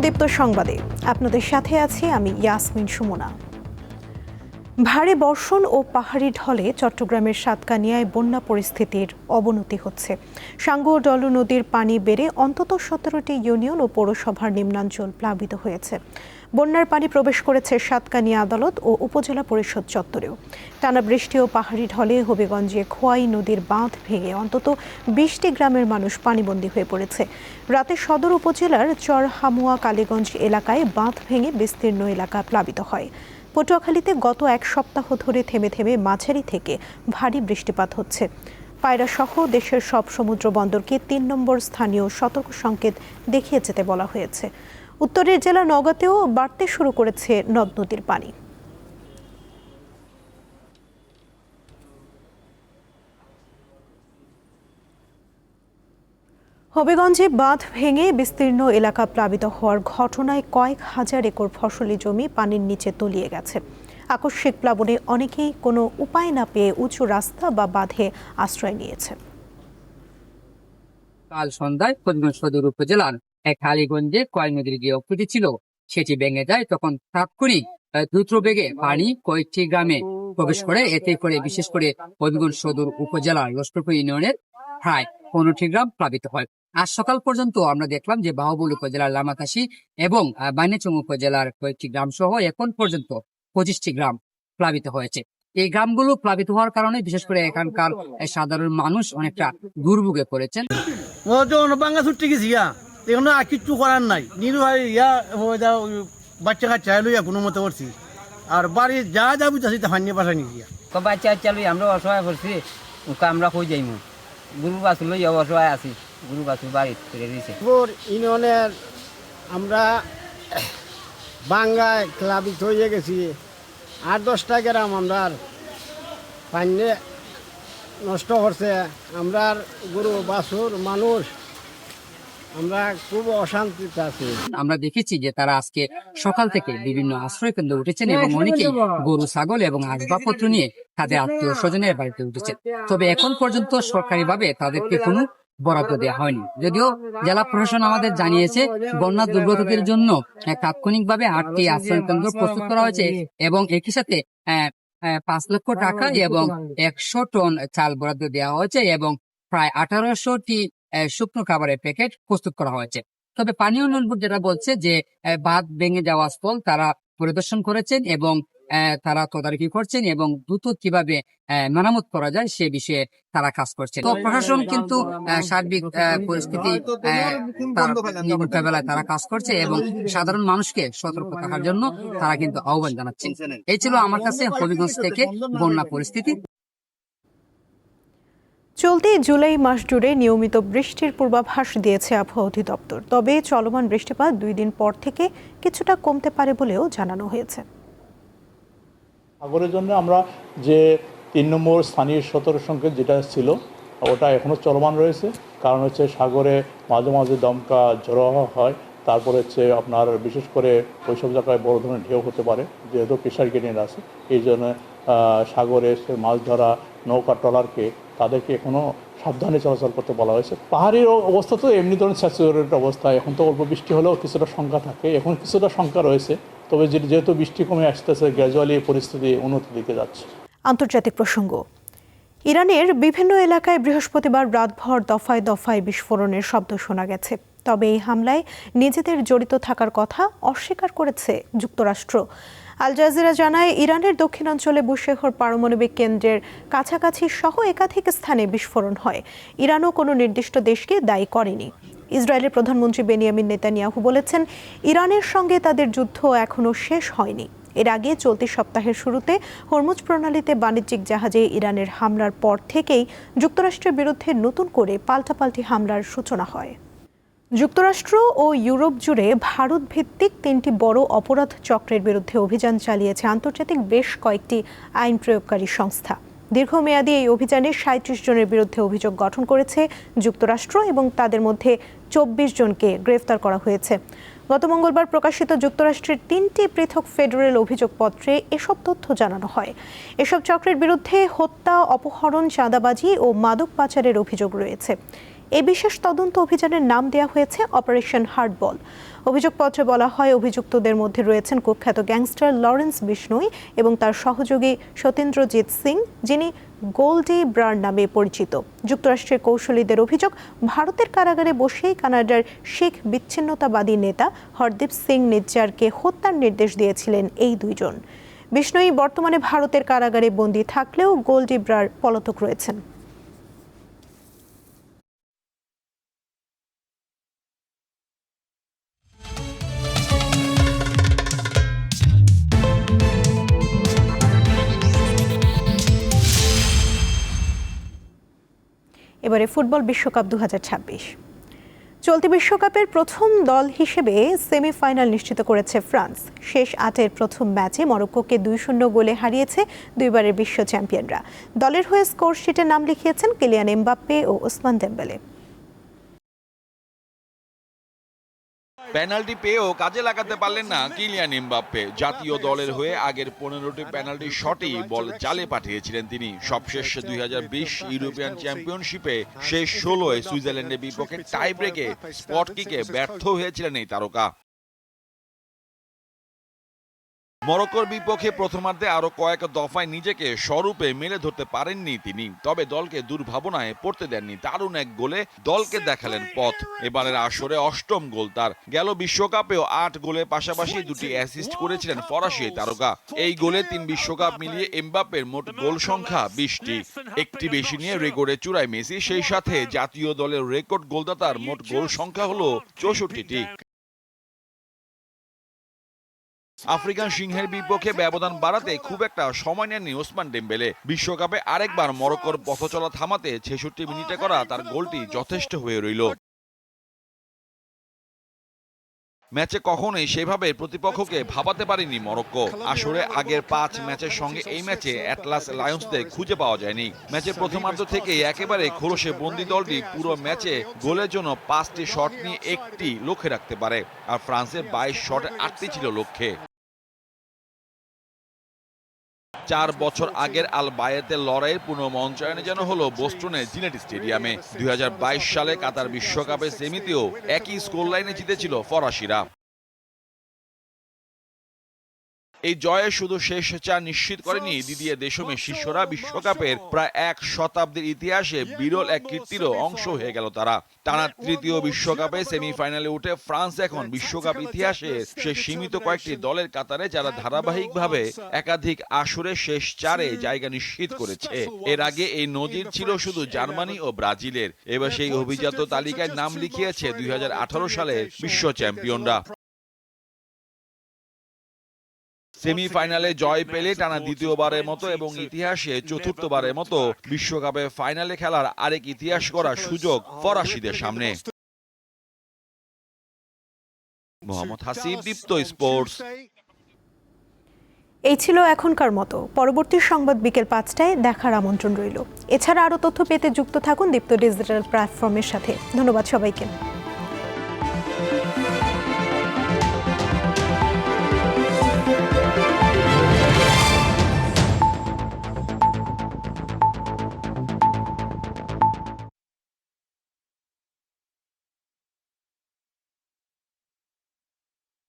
দীপ্ত সংবাদে আপনাদের সাথে আছি আমি ইয়াসমিন সুমনা। ভারী বর্ষণ ও পাহাড়ি ঢলে চট্টগ্রামের সাতকানিয়ায় বন্যা পরিস্থিতির অবনতি হচ্ছে। সাঙ্গু ও ডলু নদীর পানি বেড়ে অন্তত 17টি ইউনিয়ন ও পৌরসভার নিম্নাঞ্চল প্লাবিত হয়েছে। বন্যার পানি প্রবেশ করেছে সাতকানিয়া আদালত ও উপজেলা পরিষদ চত্বরেও। টানা বৃষ্টি ও পাহাড়ি ঢলে হবিগঞ্জে খোয়াই নদীর বাঁধ ভেঙে অন্তত 20টি গ্রামের মানুষ পানিবন্দী হয়ে পড়েছে। রাতে সদর উপজেলার চরহামুয়া কালীগঞ্জ এলাকায় বাঁধ ভেঙে বিস্তীর্ণ এলাকা প্লাবিত হয়। পটুয়াখালীতে গত এক সপ্তাহ ধরে থেমে থেমে মাঝারি থেকে ভারী বৃষ্টিপাত হচ্ছে। পায়রা সহ দেশের সব সমুদ্র বন্দরকে 3 নম্বর স্থানীয় সতর্ক সংকেত দেখিয়ে যেতে বলা হয়েছে। উত্তরের জেলা নওগাঁতেও বাড়তে শুরু করেছে নদ নদীর পানি। হবিগঞ্জে বাঁধ ভেঙে বিস্তীর্ণ এলাকা প্লাবিত হওয়ার ঘটনায় কয়েক হাজার একর ফসলি জমি পানির নিচে তলিয়ে গেছে। আকস্মিক প্লাবনে অনেকেই কোনো উপায় না পেয়ে উঁচু রাস্তা বা বাঁধে আশ্রয় নিয়েছে। কাল সন্ধ্যায় হবিগঞ্জ সদর উপজেলার কালীগঞ্জে কয় নদীর যে অক্ষতি ছিল সেটি ভেঙে যায়। তখন তাৎক্ষণিক দ্রুত বেগে পানি কয়েকটি গ্রামে প্রবেশ করে। এতে করে বিশেষ করে হবিগঞ্জ সদর উপজেলার লস্করপুর ইউনিয়নের প্রায় 15টি গ্রাম প্লাবিত হয়। আজ সকাল পর্যন্ত আমরা দেখলাম যে বাহুবল উপজেলার লামাতাসি এবং বানিয়াচং উপজেলার কয়েকটি গ্রাম সহ এখন পর্যন্ত 25টি গ্রাম প্লাবিত হয়েছে। এই গ্রামগুলো প্লাবিত হওয়ার কারণে বিশেষ করে এখানকার সাধারণ মানুষ অনেকটা দুর্ভোগে পড়েছেন। বাংলা ছুটতে গেছি এখানে আর কিচ্ছু করার নাই, নিরুভাই বাচ্চা কাচ্চা লইয়া কোনো মতো করছি। আর বাড়ি যা যাবি তা হানিয়ে পাশা নিয়ে বাচ্চা কাচ্চা লই আমরা অসহায় করছি, আমরা কই যাইমু গরু বাছুর লই অসহায় আছি, গরু বাছুর বাড়ি ফিরে দিয়েছে। ইউনিয়নের আমরা বাঙ্গায় প্লাবিত হয়ে গেছি। 8-10টা গ্রাম আমরা পানি নষ্ট করছে। আমরা গরু বাছুর মানুষ আমরা খুব অশান্তিতে আছি। আমরা দেখেছি যে তারা আজকে সকাল থেকে বিভিন্ন আশ্রয় কেন্দ্রে উঠেছেন এবং অনেকেই গরু ছাগল এবং আসবাবপত্র নিয়ে তাদের আত্মীয় স্বজনের বাড়িতে উঠেছেন। তবে এখন পর্যন্ত সরকারিভাবে তাদেরকে কোনো বরাদ্দ দেওয়া হয়নি। যদিও জেলা প্রশাসন আমাদের জানিয়েছে বন্যা দুর্গতদের জন্য তাৎক্ষণিকভাবে 8টি আশ্রয় কেন্দ্র প্রস্তুত করা হয়েছে এবং একই সাথে 5 লক্ষ টাকা এবং 100 টন চাল বরাদ্দ দেওয়া হয়েছে এবং প্রায় 1800টি শুকনো খাবারের প্যাকেট প্রস্তুত করা হয়েছে। তবে পানি উন্নয়ন বোর্ড যেটা বলছে যে বাঁধ ভেঙে যাওয়া স্থল তারা পরিদর্শন করেছেন এবং তারা তদারকি করছেন এবং দ্রুত কিভাবে মেরামত করা যায় সে বিষয়ে তারা কাজ করছেন। তো প্রশাসন কিন্তু সার্বিক পরিস্থিতি মোকাবেলায় তারা কাজ করছে এবং সাধারণ মানুষকে সতর্ক থাকার জন্য তারা কিন্তু আহ্বান জানাচ্ছেন। এই ছিল আমার কাছে হবিগঞ্জ থেকে বন্যা পরিস্থিতি। চলতি জুলাই মাস জুড়ে নিয়মিত বৃষ্টির পূর্বাভাস দিয়েছে আবহাওয়া অধিদপ্তর। তবে চলমান বৃষ্টিপাত 2 দিন পর থেকে কিছুটা কমতে পারে বলেও জানানো হয়েছে। সাগরের জন্য আমরা যে 3 নম্বর স্থানীয় সতর্ক সংকেত যেটা ছিল ওটা এখনো চলমান রয়েছে। কারণ হচ্ছে সাগরে মাঝে মাঝে দমকা ঝড়ো হয়, তারপরে হচ্ছে আপনার বিশেষ করে ওইসব জায়গায় বড় ধরনের ঢেউ হতে পারে যেহেতু প্রেশার গ্রেডিয়েন্ট আছে। এই জন্য সাগরে মাছ ধরা নৌকা ট্রলারকে তাদেরকে এখনো সাবধানে চলাচল করতে বলা হয়েছে। পাহাড়ের অবস্থা তো এমনি ধরনের স্যাচুরেটেড অবস্থা। এখন তো অল্প বৃষ্টি হলেও কিছুটা শঙ্কা থাকে, এখন কিছুটা শঙ্কা রয়েছে। তবে যেহেতু বৃষ্টি কমে আসতেছে গ্র্যাজুয়ালি পরিস্থিতি উন্নতির দিকে যাচ্ছে। আন্তর্জাতিক প্রসঙ্গ, ইরানের বিভিন্ন এলাকায় বৃহস্পতিবার রাতভর দফায় দফায় বিস্ফোরণের শব্দ শোনা গেছে। তবে এই হামলায় নিজেদের জড়িত থাকার কথা অস্বীকার করেছে যুক্তরাষ্ট্র। আল জাজিরা জানায় ইরানের দক্ষিণাঞ্চলে বুশেহর পারমাণবিক কেন্দ্রের কাছাকাছি সহ একাধিক স্থানে বিস্ফোরণ হয়। ইরানও কোনো নির্দিষ্ট দেশকে দায়ী করেনি। ইসরায়েলের প্রধানমন্ত্রী বেনিয়ামিন নেতানিয়াহু বলেছেন ইরানের সঙ্গে তাদের যুদ্ধ এখনো শেষ হয়নি। এর আগে চলতি সপ্তাহের শুরুতে হরমুজ প্রণালীতে বাণিজ্যিক জাহাজে ইরানের হামলার পর থেকেই যুক্তরাষ্ট্রের বিরুদ্ধে নতুন করে পাল্টাপাল্টি হামলার সূচনা হয়। যুক্তরাষ্ট্র ও ইউরোপ জুড়ে ভারত ভিত্তিক 3টি বড় অপরাধ চক্রের বিরুদ্ধে অভিযান চালিয়েছে আন্তর্জাতিক বেশ কয়েকটি আইন প্রয়োগকারী সংস্থা। দীর্ঘমেয়াদী এই অভিযানে 37 জনের বিরুদ্ধে অভিযোগ গঠন করেছে যুক্তরাষ্ট্র এবং তাদের মধ্যে 24 জনকে গ্রেফতার করা হয়েছে। গত মঙ্গলবার প্রকাশিত যুক্তরাষ্ট্রের 3টি পৃথক ফেডারেল অভিযোগপত্রে এসব তথ্য জানানো হয়। এসব চক্রের বিরুদ্ধে হত্যা, অপহরণ, চাঁদাবাজি ও মাদক পাচারের অভিযোগ রয়েছে। এই বিশেষ তদন্ত অভিযানের নাম দেওয়া হয়েছে অপারেশন হার্ডবল। অভিযোগপত্রে বলা হয়, অভিযুক্তদের মধ্যে রয়েছেন কুখ্যাত গ্যাংস্টার লরেন্স বিষ্ণোই এবং তার সহযোগী সত্যেন্দ্রজিৎ সিং, যিনি গোল্ডি ব্রার নামে পরিচিত। যুক্তরাষ্ট্রের কৌশলীদের অভিযোগ, ভারতের কারাগারে বসেই কানাডার শিখ বিচ্ছিন্নতাবাদী নেতা হরদীপ সিং নিজ্জারকে হত্যার নির্দেশ দিয়েছিলেন এই দুইজন। বিষ্ণোই বর্তমানে ভারতের কারাগারে বন্দী থাকলেও গোল্ডি ব্রার পলাতক রয়েছেন। এবারে ফুটবল বিশ্বকাপ 2026। চলতি বিশ্বকাপের প্রথম দল হিসেবে সেমিফাইনাল নিশ্চিত করেছে ফ্রান্স। শেষ 8-এর প্রথম ম্যাচে মরক্কোকে 2-0 গোলে হারিয়েছে দুইবারের বিশ্ব চ্যাম্পিয়নরা। দলের হয়ে স্কোর শিটে নাম লিখিয়েছেন কিলিয়ান এমবাপ্পে ও ওসমান দেম্বেলে। পেনাল্টি পেয়েও কাজে লাগাতে পারলেন না কিলিয়ান এমবাপ্পে। জাতীয় দলের হয়ে আগের 15টি পেনাল্টি শটই বল জালে পাঠিয়েছিলেন তিনি। সবশেষ 2020 ইউরোপিয়ান চ্যাম্পিয়নশিপে শেষ 16-এ সুইজারল্যান্ডের বিপক্ষে টাই ব্রেকে স্পট কিকে ব্যর্থ হয়েছিলেন এই তারকা। মরক্কোর বিপক্ষে প্রথমার্ধে আরো কয়েক দফায় নিজেকে স্বরূপে মেলে ধরতে পারেননি তিনি, তবে দলকে দুর্ভাবনায় পড়তে দেননি। দারুণ এক গোলে দলকে দেখালেন পথ। এবারের আসরে 8ম গোল তার। গেল বিশ্বকাপেও 8 গোলের পাশাপাশি 2টি অ্যাসিস্ট করেছিলেন ফরাসি এই তারকা। এই গোলে 3 বিশ্বকাপ মিলিয়ে এমবাপ্পের মোট গোল সংখ্যা 20টি, একটি বেশি নিয়ে রেকর্ডে চূড়ায় মেসি। সেই সাথে জাতীয় দলের রেকর্ড গোলদাতার মোট গোল সংখ্যা হলো 64টি। আফ্রিকান সিংহের বিপক্ষে ব্যবধান বাড়াতে খুব একটা সময় নেননি ওসমান ডেম্বেলে। বিশ্বকাপে আরেকবার মরক্কোর পথচলা থামাতে 66 মিনিটে করা তার গোলটি যথেষ্ট হয়ে রইল। ম্যাচে কখনোই সেভাবে প্রতিপক্ষকে ভাবাতে পারেনি মরক্কো। আসরে আগের 5 ম্যাচের সঙ্গে এই ম্যাচে অ্যাটলাস লায়ন্সদের খুঁজে পাওয়া যায়নি। ম্যাচের প্রথমার্ধ থেকে একেবারে খোলসে বন্দী দলটি পুরো ম্যাচে গোলের জন্য 5টি শট নিয়ে একটি লক্ষ্যে রাখতে পারে, আর ফ্রান্সের 22 শটে 8টি ছিল লক্ষ্যে। 4 বছর আগের আল বায়েতের লড়াইয়ের পুনর্মঞ্চায়নে যেন হলো বোস্টনের জিনেট স্টেডিয়ামে। 2022 সালে কাতার বিশ্বকাপের সেমিতেও একই স্কোর লাইনে জিতেছিল ফরাসিরা। এই জয়ে শুধু শেষ 4 নিশ্চিত করেনি দিদিয়ে দেশমের শিষ্যরা, বিশ্বকাপের প্রায় 1 শতাব্দীর ইতিহাসে বিরল এক কীর্তিরও অংশ হয়ে গেল তারা। টানা 3য় বিশ্বকাপে সেমিফাইনালে উঠে ফ্রান্স এখন বিশ্বকাপ ইতিহাসে সে সীমিত কয়েকটি দলের কাতারে যারা ধারাবাহিকভাবে একাধিক আসরে শেষ 4-এ জায়গা নিশ্চিত করেছে। এর আগে এই নজির ছিল শুধু জার্মানি ও ব্রাজিলের। এবার সেই অভিজাত তালিকায় নাম লিখিয়েছে 2018 সালের বিশ্ব চ্যাম্পিয়নরা। সেমিফাইনালে জয় পেলে টানা 2য়বারের মতো এবং ইতিহাসে 4থবারের মতো বিশ্বকাপে ফাইনালে খেলার আরেক ইতিহাস করার সুযোগ ফরাসিদের সামনে। মোহাম্মদ হাসিব, দীপ্ত স্পোর্টস। এই ছিল এখনকার মতো। পরবর্তী সংবাদ বিকেল 5টায় দেখার আমন্ত্রণ রইল। এছাড়া আরও তথ্য পেতে যুক্ত থাকুন দীপ্ত ডিজিটাল প্ল্যাটফর্মের সাথে। ধন্যবাদ সবাইকে।